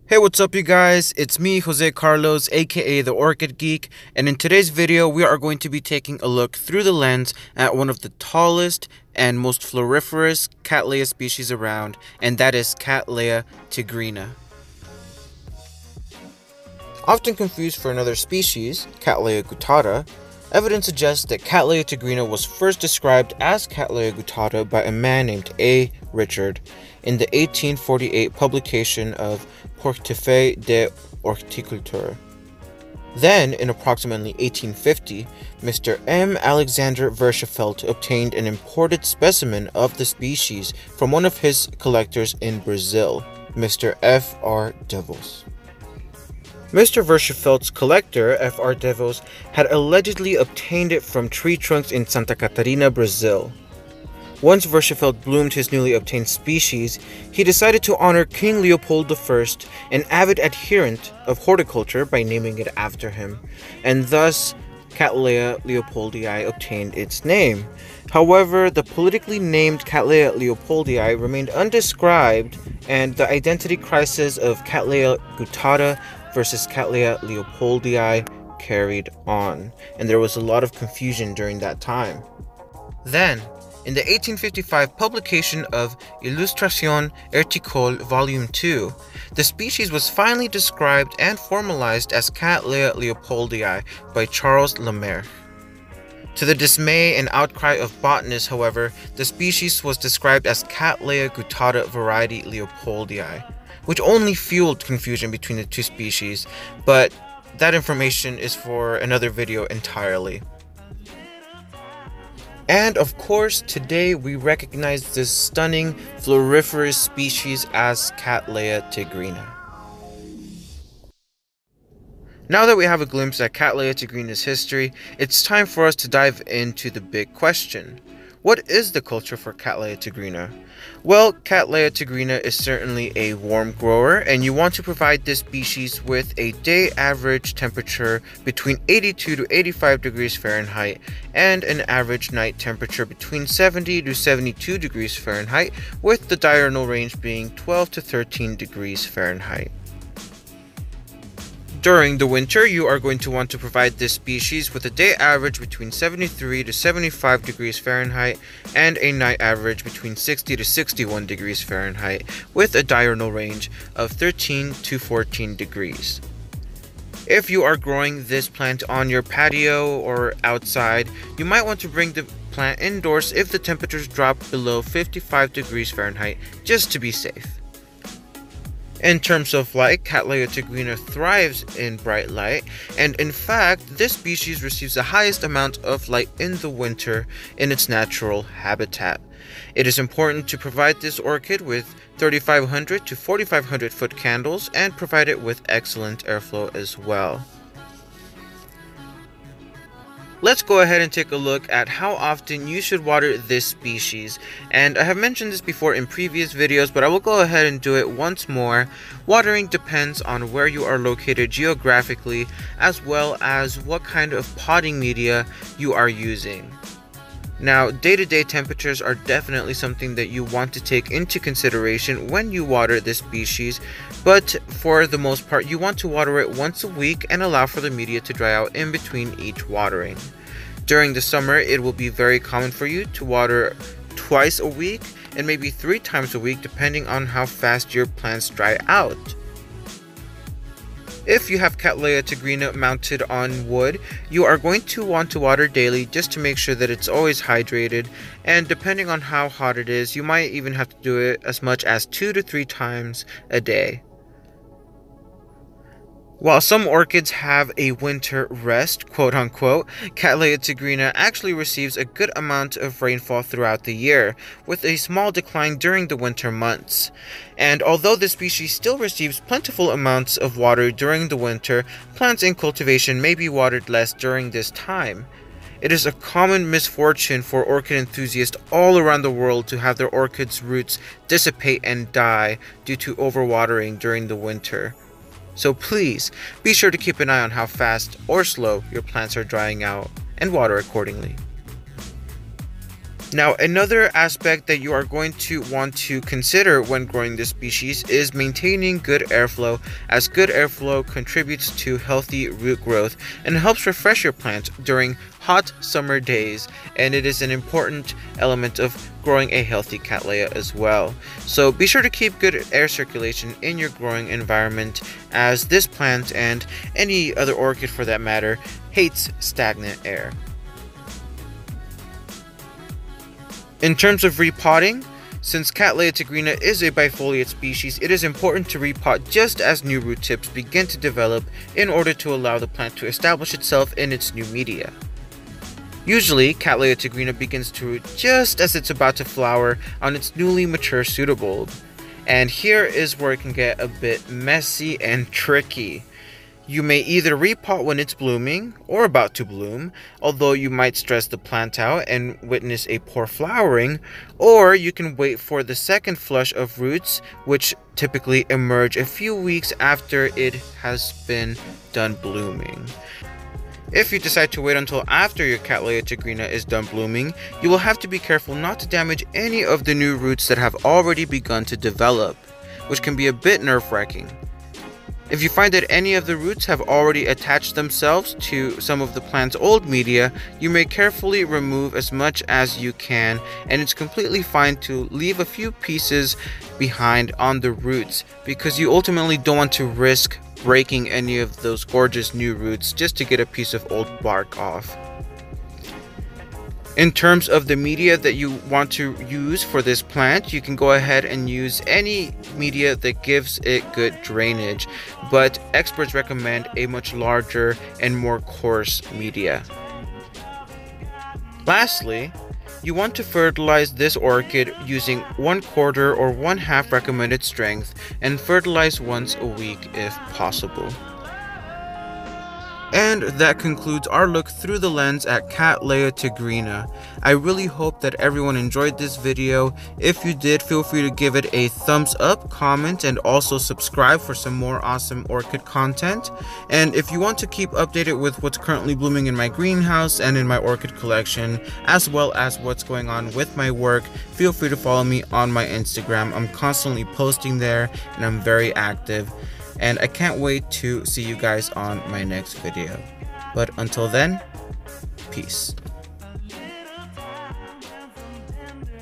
Hey, what's up you guys? It's me, Jose Carlos, aka The Orchid Geek, and in today's video we are going to be taking a look through the lens at one of the tallest and most floriferous Cattleya species around, and that is Cattleya tigrina. Often confused for another species, Cattleya guttata, evidence suggests that Cattleya tigrina was first described as Cattleya guttata by a man named A. Richard in the 1848 publication of Portefeuille de Horticulture. Then, in approximately 1850, Mr. M. Alexander Verschafelt obtained an imported specimen of the species from one of his collectors in Brazil, Mr. F. R. Devos. Mr. Verschafelt's collector, F. R. Devos, had allegedly obtained it from tree trunks in Santa Catarina, Brazil. Once Verschafelt bloomed his newly obtained species, he decided to honor King Leopold I, an avid adherent of horticulture, by naming it after him, and thus Cattleya leopoldii obtained its name. However, the politically named Cattleya leopoldii remained undescribed, and the identity crisis of Cattleya guttata versus Cattleya leopoldii carried on, and there was a lot of confusion during that time. Then, in the 1855 publication of Illustration Horticole Volume 2, the species was finally described and formalized as Cattleya leopoldii by Charles Lemaire. To the dismay and outcry of botanists, however, the species was described as Cattleya guttata variety leopoldii, which only fueled confusion between the two species, but that information is for another video entirely. And of course, today we recognize this stunning floriferous species as Cattleya tigrina. Now that we have a glimpse at Cattleya tigrina's history, it's time for us to dive into the big question. What is the culture for Cattleya tigrina? Well, Cattleya tigrina is certainly a warm grower, and you want to provide this species with a day average temperature between 82 to 85 degrees Fahrenheit and an average night temperature between 70 to 72 degrees Fahrenheit, with the diurnal range being 12 to 13 degrees Fahrenheit. During the winter, you are going to want to provide this species with a day average between 73 to 75 degrees Fahrenheit and a night average between 60 to 61 degrees Fahrenheit, with a diurnal range of 13 to 14 degrees. If you are growing this plant on your patio or outside, you might want to bring the plant indoors if the temperatures drop below 55 degrees Fahrenheit, just to be safe. In terms of light, Cattleya tigrina thrives in bright light, and in fact, this species receives the highest amount of light in the winter in its natural habitat. It is important to provide this orchid with 3,500 to 4,500 foot candles and provide it with excellent airflow as well. Let's go ahead and take a look at how often you should water this species, and I have mentioned this before in previous videos, but I will go ahead and do it once more. Watering depends on where you are located geographically, as well as what kind of potting media you are using. Now, day-to-day temperatures are definitely something that you want to take into consideration when you water this species, but for the most part, you want to water it once a week and allow for the media to dry out in between each watering. During the summer, it will be very common for you to water twice a week and maybe 3 times a week, depending on how fast your plants dry out. If you have Cattleya tigrina mounted on wood, you are going to want to water daily just to make sure that it's always hydrated, and depending on how hot it is, you might even have to do it as much as 2 to 3 times a day. While some orchids have a winter rest, quote-unquote, Cattleya tigrina actually receives a good amount of rainfall throughout the year, with a small decline during the winter months. And although this species still receives plentiful amounts of water during the winter, plants in cultivation may be watered less during this time. It is a common misfortune for orchid enthusiasts all around the world to have their orchids' roots dissipate and die due to overwatering during the winter. So please, be sure to keep an eye on how fast or slow your plants are drying out and water accordingly. Now, another aspect that you are going to want to consider when growing this species is maintaining good airflow, as good airflow contributes to healthy root growth and helps refresh your plant during hot summer days, and it is an important element of growing a healthy Cattleya as well. So be sure to keep good air circulation in your growing environment, as this plant, and any other orchid for that matter, hates stagnant air. In terms of repotting, since Cattleya tigrina is a bifoliate species, it is important to repot just as new root tips begin to develop in order to allow the plant to establish itself in its new media. Usually, Cattleya tigrina begins to root just as it's about to flower on its newly mature pseudobulb. And here is where it can get a bit messy and tricky. You may either repot when it's blooming or about to bloom, although you might stress the plant out and witness a poor flowering, or you can wait for the second flush of roots, which typically emerge a few weeks after it has been done blooming. If you decide to wait until after your Cattleya tigrina is done blooming, you will have to be careful not to damage any of the new roots that have already begun to develop, which can be a bit nerve-wracking. If you find that any of the roots have already attached themselves to some of the plant's old media, you may carefully remove as much as you can, and it's completely fine to leave a few pieces behind on the roots, because you ultimately don't want to risk breaking any of those gorgeous new roots just to get a piece of old bark off. In terms of the media that you want to use for this plant, you can go ahead and use any media that gives it good drainage, but experts recommend a much larger and more coarse media. Lastly, you want to fertilize this orchid using 1/4 or 1/2 recommended strength, and fertilize once a week if possible. And that concludes our look through the lens at Cattleya tigrina. I really hope that everyone enjoyed this video. If you did, feel free to give it a thumbs up, comment, and also subscribe for some more awesome orchid content. And if you want to keep updated with what's currently blooming in my greenhouse and in my orchid collection, as well as what's going on with my work, feel free to follow me on my Instagram. I'm constantly posting there and I'm very active. And I can't wait to see you guys on my next video. But until then, peace.